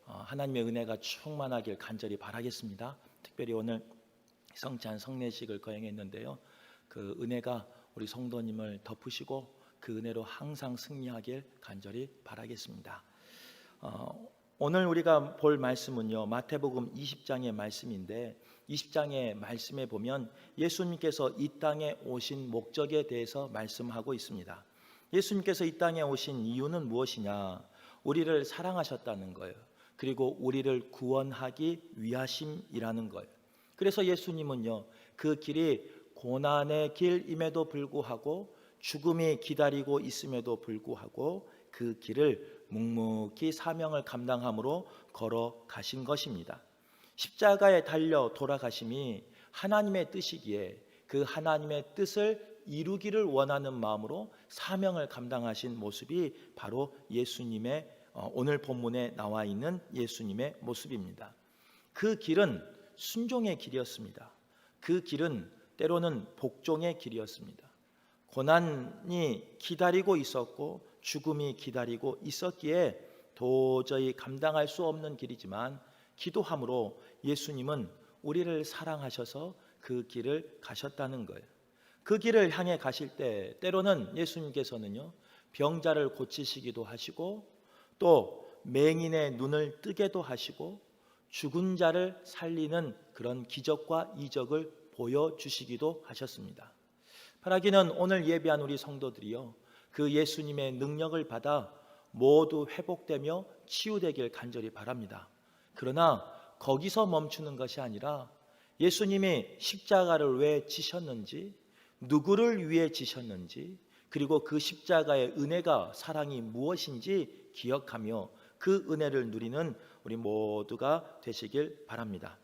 하나님의 은혜가 충만하길 간절히 바라겠습니다. 특별히 오늘 성찬 성례식을 거행했는데요, 그 은혜가 우리 성도님을 덮으시고 그 은혜로 항상 승리하길 간절히 바라겠습니다. 오늘 우리가 볼 말씀은요, 마태복음 20장의 말씀인데 20장의 말씀에 보면 예수님께서 이 땅에 오신 목적에 대해서 말씀하고 있습니다. 예수님께서 이 땅에 오신 이유는 무엇이냐? 우리를 사랑하셨다는 거예요. 그리고 우리를 구원하기 위하심이라는 거예요. 그래서 예수님은요, 그 길이 고난의 길임에도 불구하고 죽음이 기다리고 있음에도 불구하고 그 길을 묵묵히 사명을 감당함으로 걸어가신 것입니다. 십자가에 달려 돌아가심이 하나님의 뜻이기에 그 하나님의 뜻을 이루기를 원하는 마음으로 사명을 감당하신 모습이 바로 예수님의 오늘 본문에 나와 있는 예수님의 모습입니다. 그 길은 순종의 길이었습니다. 그 길은 때로는 복종의 길이었습니다. 고난이 기다리고 있었고 죽음이 기다리고 있었기에 도저히 감당할 수 없는 길이지만 기도함으로 예수님은 우리를 사랑하셔서 그 길을 가셨다는 거예요. 그 길을 향해 가실 때 때로는 예수님께서는요, 병자를 고치시기도 하시고 또 맹인의 눈을 뜨게도 하시고 죽은 자를 살리는 그런 기적과 이적을 보여주시기도 하셨습니다. 바라기는 오늘 예배한 우리 성도들이요, 그 예수님의 능력을 받아 모두 회복되며 치유되길 간절히 바랍니다. 그러나 거기서 멈추는 것이 아니라 예수님이 십자가를 왜 지셨는지, 누구를 위해 지셨는지, 그리고 그 십자가의 은혜가 사랑이 무엇인지 기억하며 그 은혜를 누리는 우리 모두가 되시길 바랍니다.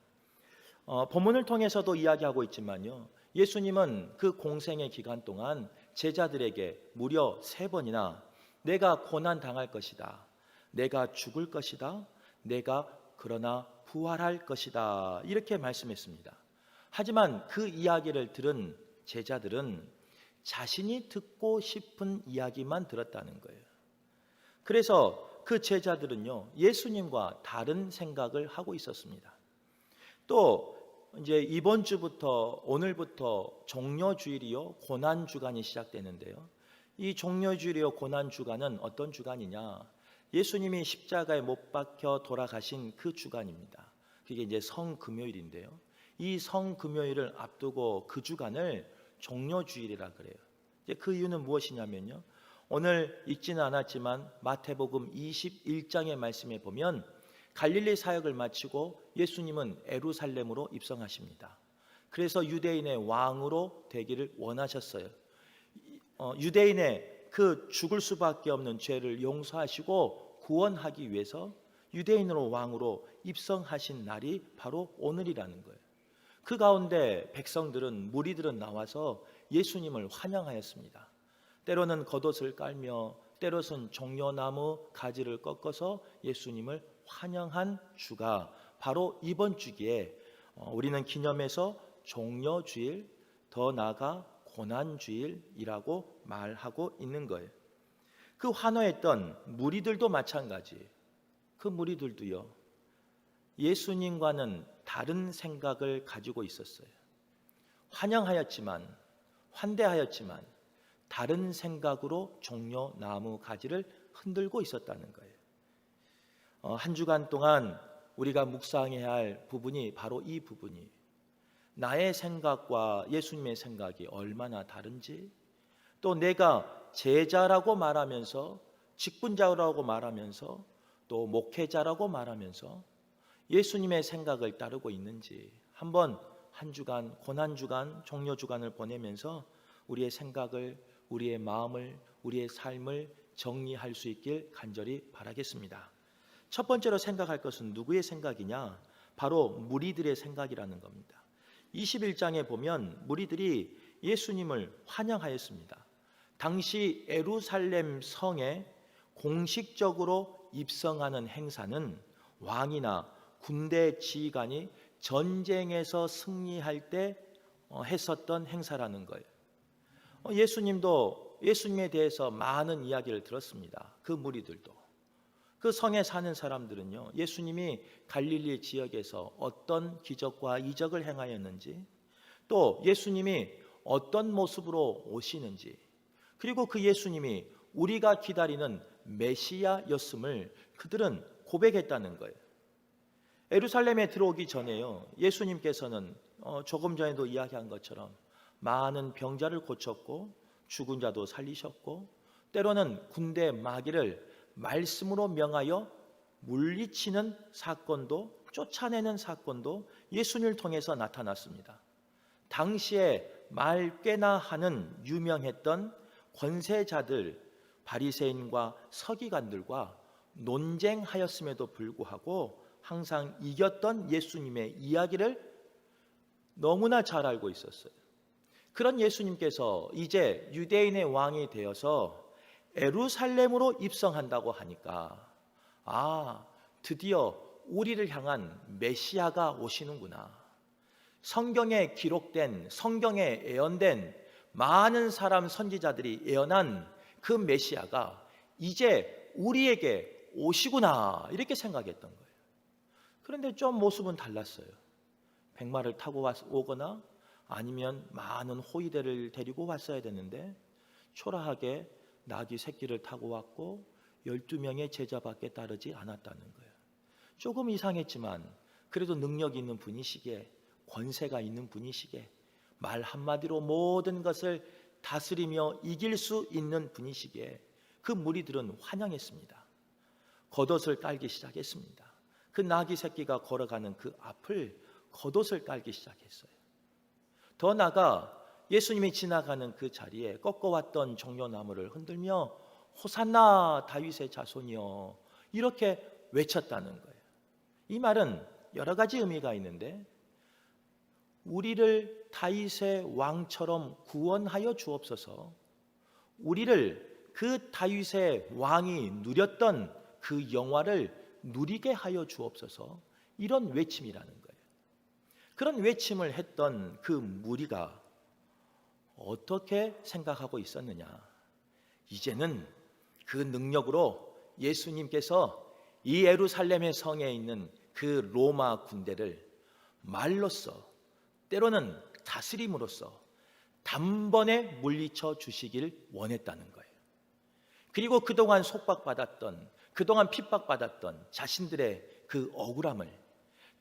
본문을 통해서도 이야기하고 있지만요, 예수님은 그 공생의 기간 동안 제자들에게 무려 3번이나 내가 고난 당할 것이다, 내가 죽을 것이다, 내가 그러나 부활할 것이다, 이렇게 말씀했습니다. 하지만 그 이야기를 들은 제자들은 자신이 듣고 싶은 이야기만 들었다는 거예요. 그래서 그 제자들은요, 예수님과 다른 생각을 하고 있었습니다. 또 이제 이번 주부터 오늘부터 종려주일이요, 고난주간이 시작되는데요, 이 종려주일이요 고난주간은 어떤 주간이냐? 예수님이 십자가에 못 박혀 돌아가신 그 주간입니다. 그게 이제 성금요일인데요, 이 성금요일을 앞두고 그 주간을 종려주일이라 그래요. 이제 그 이유는 무엇이냐면요, 오늘 읽지는 않았지만 마태복음 21장의 말씀에 보면 갈릴리 사역을 마치고 예수님은 예루살렘으로 입성하십니다. 그래서 유대인의 왕으로 되기를 원하셨어요. 유대인의 그 죽을 수밖에 없는 죄를 용서하시고 구원하기 위해서 유대인으로 왕으로 입성하신 날이 바로 오늘이라는 거예요. 그 가운데 백성들은, 무리들은 나와서 예수님을 환영하였습니다. 때로는 겉옷을 깔며 때로는 종려나무 가지를 꺾어서 예수님을 환영한 주가 바로 이번 주기에 우리는 기념해서 종려주일, 더 나아가 고난주일이라고 말하고 있는 거예요. 그 환호했던 무리들도 마찬가지, 그 무리들도요, 예수님과는 다른 생각을 가지고 있었어요. 환영하였지만, 환대하였지만 다른 생각으로 종려나무 가지를 흔들고 있었다는 거예요. 한 주간 동안 우리가 묵상해야 할 부분이 바로 이 부분이에요. 나의 생각과 예수님의 생각이 얼마나 다른지, 또 내가 제자라고 말하면서, 직분자라고 말하면서, 또 목회자라고 말하면서 예수님의 생각을 따르고 있는지 한번 한 주간, 고난주간, 종려주간을 보내면서 우리의 생각을, 우리의 마음을, 우리의 삶을 정리할 수 있길 간절히 바라겠습니다. 첫 번째로 생각할 것은 누구의 생각이냐? 바로 무리들의 생각이라는 겁니다. 21장에 보면 무리들이 예수님을 환영하였습니다. 당시 예루살렘 성에 공식적으로 입성하는 행사는 왕이나 군대 지휘관이 전쟁에서 승리할 때 했었던 행사라는 거예요. 예수님도 예수님에 대해서 많은 이야기를 들었습니다. 그 무리들도. 그 성에 사는 사람들은요, 예수님이 갈릴리 지역에서 어떤 기적과 이적을 행하였는지, 또 예수님이 어떤 모습으로 오시는지, 그리고 그 예수님이 우리가 기다리는 메시아였음을 그들은 고백했다는 거예요. 예루살렘에 들어오기 전에요, 예수님께서는 조금 전에도 이야기한 것처럼 많은 병자를 고쳤고 죽은 자도 살리셨고, 때로는 군대 마귀를 말씀으로 명하여 물리치는 사건도, 쫓아내는 사건도 예수님을 통해서 나타났습니다. 당시에 말 꽤나 하는 유명했던 권세자들, 바리새인과 서기관들과 논쟁하였음에도 불구하고 항상 이겼던 예수님의 이야기를 너무나 잘 알고 있었어요. 그런 예수님께서 이제 유대인의 왕이 되어서 예루살렘으로 입성한다고 하니까, 드디어 우리를 향한 메시아가 오시는구나. 성경에 기록된, 성경에 예언된 많은 사람 선지자들이 예언한 그 메시아가 이제 우리에게 오시구나, 이렇게 생각했던 거예요. 그런데 좀 모습은 달랐어요. 백마를 타고 오거나 아니면 많은 호위대를 데리고 왔어야 되는데 초라하게 나귀 새끼를 타고 왔고 12명의 제자밖에 따르지 않았다는 거예요. 조금 이상했지만 그래도 능력 있는 분이시기에, 권세가 있는 분이시기에, 말 한마디로 모든 것을 다스리며 이길 수 있는 분이시기에 그 무리들은 환영했습니다. 겉옷을 깔기 시작했습니다. 그 나귀 새끼가 걸어가는 그 앞을 겉옷을 깔기 시작했어요. 더 나아가 예수님이 지나가는 그 자리에 꺾어왔던 종려나무를 흔들며 호산나 다윗의 자손이여, 이렇게 외쳤다는 거예요. 이 말은 여러 가지 의미가 있는데, 우리를 다윗의 왕처럼 구원하여 주옵소서, 우리를 그 다윗의 왕이 누렸던 그 영화를 누리게 하여 주옵소서, 이런 외침이라는 거예요. 그런 외침을 했던 그 무리가 어떻게 생각하고 있었느냐? 이제는 그 능력으로 예수님께서 이 예루살렘의 성에 있는 그 로마 군대를 말로써, 때로는 다스림으로써 단번에 물리쳐 주시길 원했다는 거예요. 그리고 그동안 속박받았던, 그동안 핍박받았던 자신들의 그 억울함을,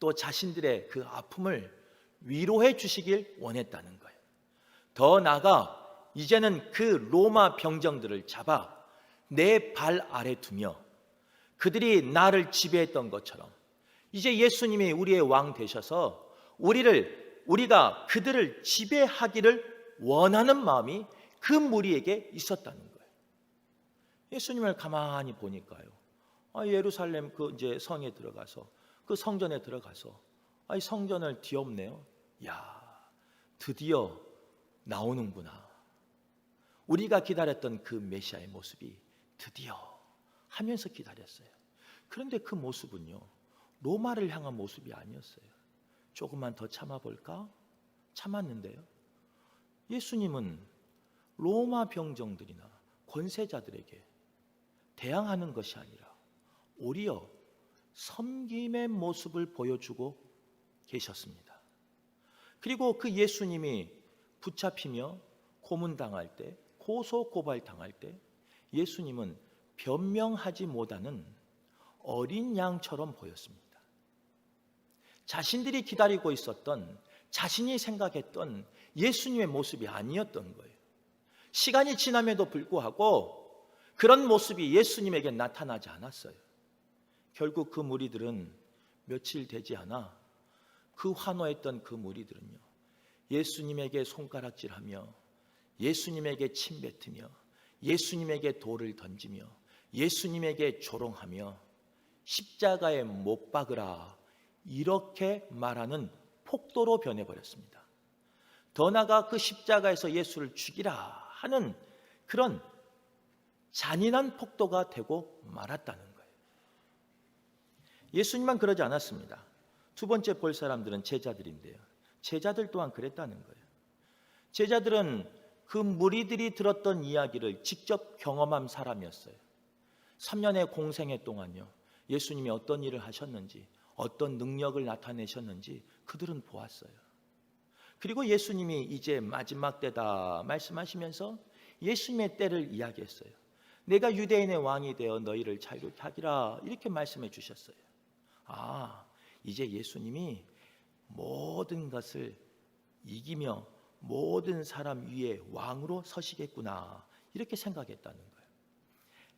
또 자신들의 그 아픔을 위로해 주시길 원했다는 거예요. 더 나아가 이제는 그 로마 병정들을 잡아 내 발 아래 두며 그들이 나를 지배했던 것처럼 이제 예수님이 우리의 왕 되셔서 우리가 그들을 지배하기를 원하는 마음이 그 무리에게 있었다는 거예요. 예수님을 가만히 보니까요, 예루살렘 그 이제 성에 들어가서, 그 성전에 들어가서 이 성전을 뒤엎네요. 드디어 나오는구나. 우리가 기다렸던 그 메시아의 모습이 드디어 하면서 기다렸어요. 그런데 그 모습은요, 로마를 향한 모습이 아니었어요. 조금만 더 참아볼까? 참았는데요, 예수님은 로마 병정들이나 권세자들에게 대항하는 것이 아니라 오히려 섬김의 모습을 보여주고 계셨습니다. 그리고 그 예수님이 붙잡히며 고문당할 때, 고소고발당할 때 예수님은 변명하지 못하는 어린 양처럼 보였습니다. 자신들이 기다리고 있었던, 자신이 생각했던 예수님의 모습이 아니었던 거예요. 시간이 지남에도 불구하고 그런 모습이 예수님에게 나타나지 않았어요. 결국 그 무리들은 며칠 되지 않아 그 환호했던 그 무리들은요, 예수님에게 손가락질하며 예수님에게 침뱉으며 예수님에게 돌을 던지며 예수님에게 조롱하며 십자가에 못 박으라, 이렇게 말하는 폭도로 변해버렸습니다. 더 나아가 그 십자가에서 예수를 죽이라 하는 그런 잔인한 폭도가 되고 말았다는 거예요. 예수님만 그러지 않았습니다. 두 번째 볼 사람들은 제자들인데요, 제자들 또한 그랬다는 거예요. 제자들은 그 무리들이 들었던 이야기를 직접 경험한 사람이었어요. 3년의 공생애 동안요, 예수님이 어떤 일을 하셨는지, 어떤 능력을 나타내셨는지 그들은 보았어요. 그리고 예수님이 이제 마지막 때다 말씀하시면서 예수님의 때를 이야기했어요. 내가 유대인의 왕이 되어 너희를 자유롭게 하리라, 이렇게 말씀해 주셨어요. 이제 예수님이 모든 것을 이기며 모든 사람 위에 왕으로 서시겠구나, 이렇게 생각했다는 거예요.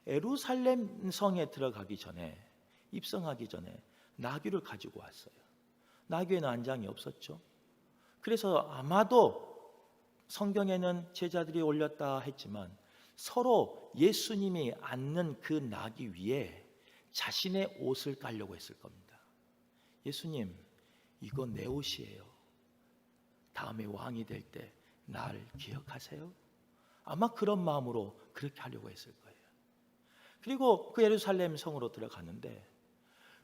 예루살렘 성에 들어가기 전에, 입성하기 전에 나귀를 가지고 왔어요. 나귀에는 안장이 없었죠. 그래서 아마도 성경에는 제자들이 올렸다 했지만 서로 예수님이 앉는 그 나귀 위에 자신의 옷을 깔려고 했을 겁니다. 예수님, 이거 내 옷이에요. 다음에 왕이 될 때 나를 기억하세요. 아마 그런 마음으로 그렇게 하려고 했을 거예요. 그리고 그 예루살렘 성으로 들어갔는데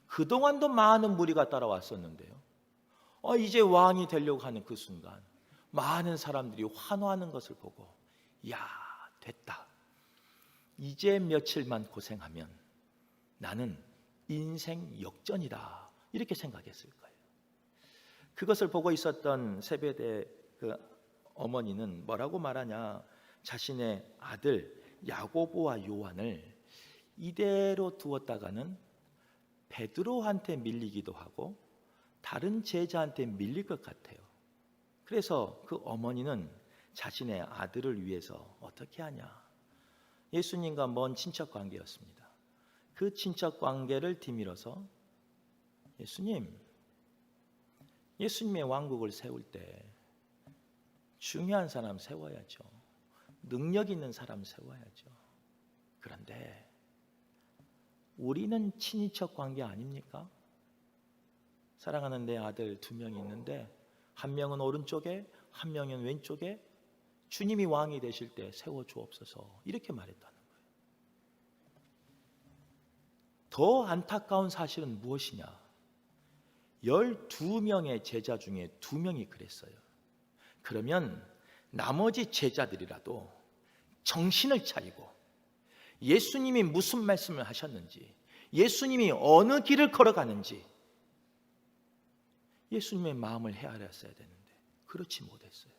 그동안도 많은 무리가 따라왔었는데요, 이제 왕이 되려고 하는 그 순간 많은 사람들이 환호하는 것을 보고, 야, 됐다. 이제 며칠만 고생하면 나는 인생 역전이다, 이렇게 생각했을 거예요. 그것을 보고 있었던 세베대 그 어머니는 뭐라고 말하냐, 자신의 아들 야고보와 요한을 이대로 두었다가는 베드로한테 밀리기도 하고 다른 제자한테 밀릴 것 같아요. 그래서 그 어머니는 자신의 아들을 위해서 어떻게 하냐, 예수님과 먼 친척 관계였습니다. 그 친척 관계를 뒤밀어서 예수님의 왕국을 세울 때 중요한 사람 세워야죠. 능력 있는 사람 세워야죠. 그런데 우리는 친인척 관계 아닙니까? 사랑하는 내 아들 2명이 있는데 한 명은 오른쪽에, 한 명은 왼쪽에, 주님이 왕이 되실 때 세워주옵소서, 이렇게 말했다는 거예요. 더 안타까운 사실은 무엇이냐, 12명의 제자 중에 2명이 그랬어요. 그러면 나머지 제자들이라도 정신을 차리고 예수님이 무슨 말씀을 하셨는지, 예수님이 어느 길을 걸어가는지 예수님의 마음을 헤아렸어야 되는데 그렇지 못했어요.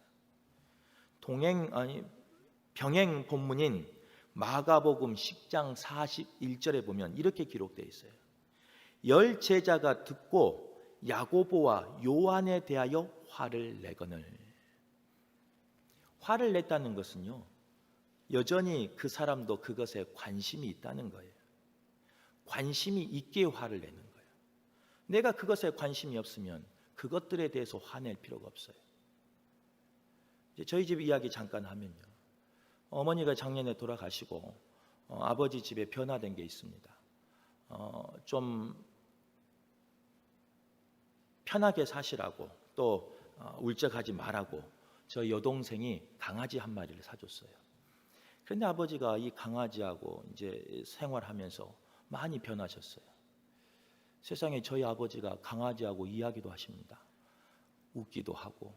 병행 본문인 마가복음 10장 41절에 보면 이렇게 기록되어 있어요. 10 제자가 듣고 야고보와 요한에 대하여 화를 내거늘. 화를 냈다는 것은요, 여전히 그 사람도 그것에 관심이 있다는 거예요. 관심이 있기에 화를 내는 거예요. 내가 그것에 관심이 없으면 그것들에 대해서 화낼 필요가 없어요. 이제 저희 집 이야기 잠깐 하면요, 어머니가 작년에 돌아가시고 아버지 집에 변화된 게 있습니다. 좀 편하게 사시라고, 또 울적하지 말라고 저희 여동생이 강아지 한 마리를 사줬어요. 그런데 아버지가 이 강아지하고 이제 생활하면서 많이 변하셨어요. 세상에 저희 아버지가 강아지하고 이야기도 하십니다. 웃기도 하고.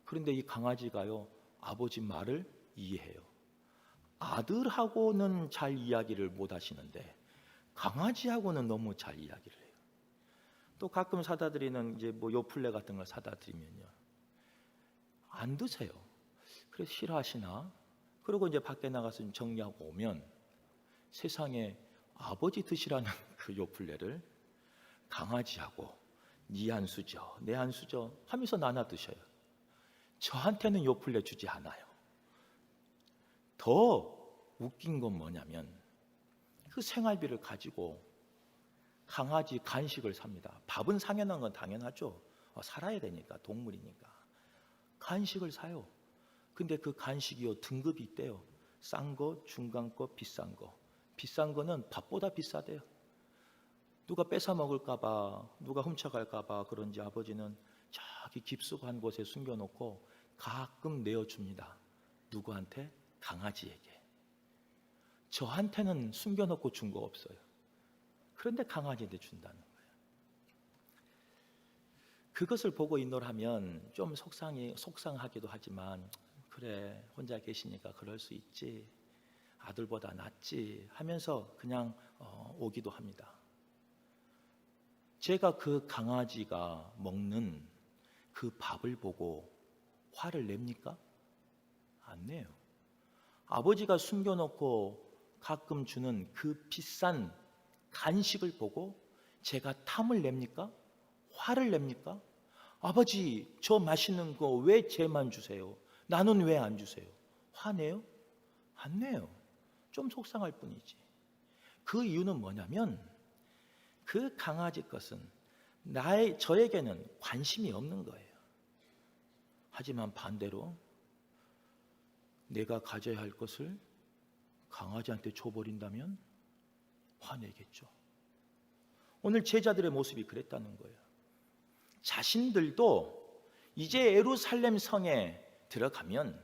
그런데 이 강아지가요, 아버지 말을 이해해요. 아들하고는 잘 이야기를 못 하시는데 강아지하고는 너무 잘 이야기를 해요. 또 가끔 사다 드리는 이제 뭐 요플레 같은 걸 사다 드리면요, 안 드세요. 그래서 싫어하시나? 그리고 이제 밖에 나가서 정리하고 오면 세상에 아버지 드시라는 그 요플레를 강아지하고 네 한 수저, 내 한 수저 하면서 나눠 드셔요. 저한테는 요플레 주지 않아요. 더 웃긴 건 뭐냐면 그 생활비를 가지고 강아지 간식을 삽니다. 밥은 상연한 건 당연하죠. 살아야 되니까, 동물이니까. 간식을 사요. 근데 그 간식이요, 등급이 있대요. 싼 거, 중간 거, 비싼 거. 비싼 거는 밥보다 비싸대요. 누가 뺏어 먹을까 봐, 누가 훔쳐갈까 봐 그런지 아버지는 저기 깊숙한 곳에 숨겨놓고 가끔 내어줍니다. 누구한테? 강아지에게. 저한테는 숨겨놓고 준 거 없어요. 그런데 강아지한테 준다는 거예요. 그것을 보고 인노하면 좀 속상하기도 하지만, 그래, 혼자 계시니까 그럴 수 있지, 아들보다 낫지 하면서 그냥 오기도 합니다. 제가 그 강아지가 먹는 그 밥을 보고 화를 냅니까? 안 내요. 아버지가 숨겨놓고 가끔 주는 그 비싼 간식을 보고 제가 탐을 냅니까? 화를 냅니까? 아버지, 저 맛있는 거 왜 쟤만 주세요? 나는 왜 안 주세요? 화내요? 안 내요. 좀 속상할 뿐이지. 그 이유는 뭐냐면 그 강아지 것은 저에게는 관심이 없는 거예요. 하지만 반대로 내가 가져야 할 것을 강아지한테 줘버린다면 화내겠죠. 오늘 제자들의 모습이 그랬다는 거예요. 자신들도 이제 예루살렘 성에 들어가면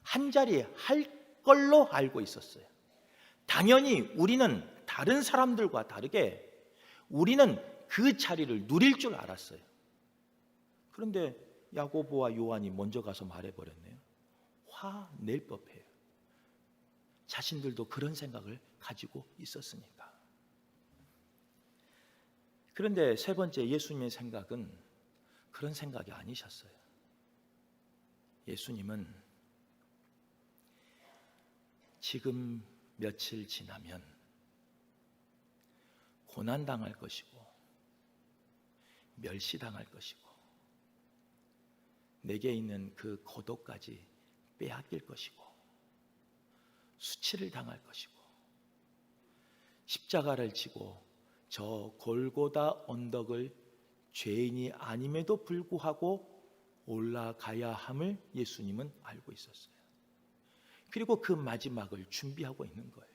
한 자리 할 걸로 알고 있었어요. 당연히 우리는 다른 사람들과 다르게 우리는 그 자리를 누릴 줄 알았어요. 그런데 야고보와 요한이 먼저 가서 말해버렸네요. 화낼 법해요. 자신들도 그런 생각을 가지고 있었으니까. 그런데 세 번째, 예수님의 생각은 그런 생각이 아니셨어요. 예수님은 지금 며칠 지나면 고난당할 것이고 멸시당할 것이고 내게 있는 그 고독까지 빼앗길 것이고 수치를 당할 것이고 십자가를 지고 저 골고다 언덕을 죄인이 아님에도 불구하고 올라가야 함을 예수님은 알고 있었어요. 그리고 그 마지막을 준비하고 있는 거예요.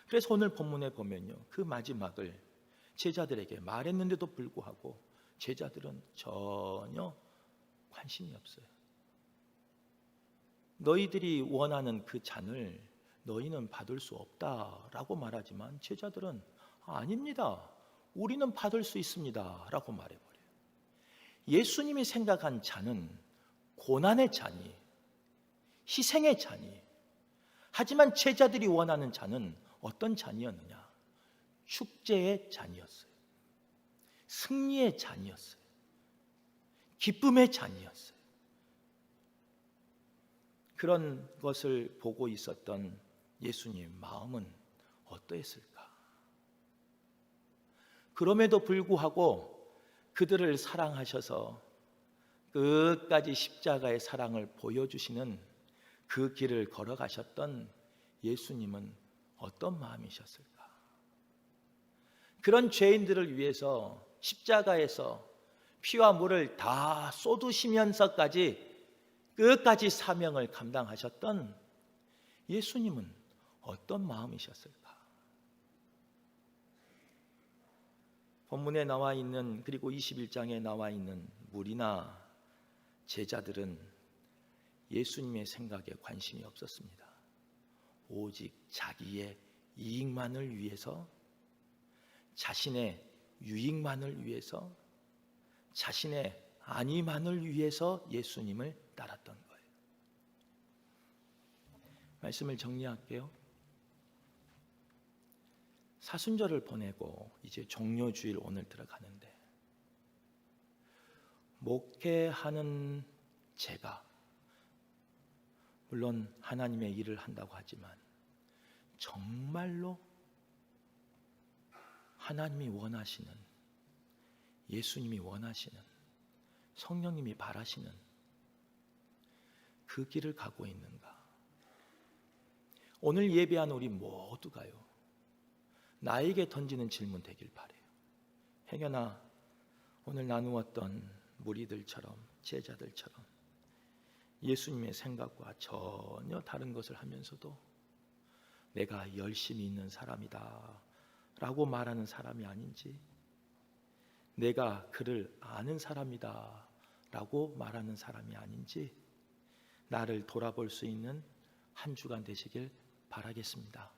그래서 오늘 본문에 보면요, 그 마지막을 제자들에게 말했는데도 불구하고 제자들은 전혀 관심이 없어요. 너희들이 원하는 그 잔을 너희는 받을 수 없다라고 말하지만 제자들은 아닙니다. 우리는 받을 수 있습니다 라고 말해버려요. 예수님이 생각한 잔은 고난의 잔이, 희생의 잔이. 하지만 제자들이 원하는 잔은 어떤 잔이었느냐? 축제의 잔이었어요. 승리의 잔이었어요. 기쁨의 잔이었어요. 그런 것을 보고 있었던 예수님 마음은 어떠했을까? 그럼에도 불구하고 그들을 사랑하셔서 끝까지 십자가의 사랑을 보여주시는 그 길을 걸어가셨던 예수님은 어떤 마음이셨을까? 그런 죄인들을 위해서 십자가에서 피와 물을 다 쏟으시면서까지 끝까지 사명을 감당하셨던 예수님은 어떤 마음이셨을까? 본문에 나와 있는, 그리고 21장에 나와 있는 무리나 제자들은 예수님의 생각에 관심이 없었습니다. 오직 자기의 이익만을 위해서, 자신의 유익만을 위해서, 자신의 안위만을 위해서 예수님을 따랐던 거예요. 말씀을 정리할게요. 사순절을 보내고 이제 종료주일 오늘 들어가는데, 목회하는 제가 물론 하나님의 일을 한다고 하지만 정말로 하나님이 원하시는, 예수님이 원하시는, 성령님이 바라시는 그 길을 가고 있는가? 오늘 예배한 우리 모두가요, 나에게 던지는 질문 되길 바라요. 행여나 오늘 나누었던 무리들처럼, 제자들처럼 예수님의 생각과 전혀 다른 것을 하면서도 내가 열심히 있는 사람이다 라고 말하는 사람이 아닌지, 내가 그를 아는 사람이다 라고 말하는 사람이 아닌지 나를 돌아볼 수 있는 한 주간 되시길 바라겠습니다.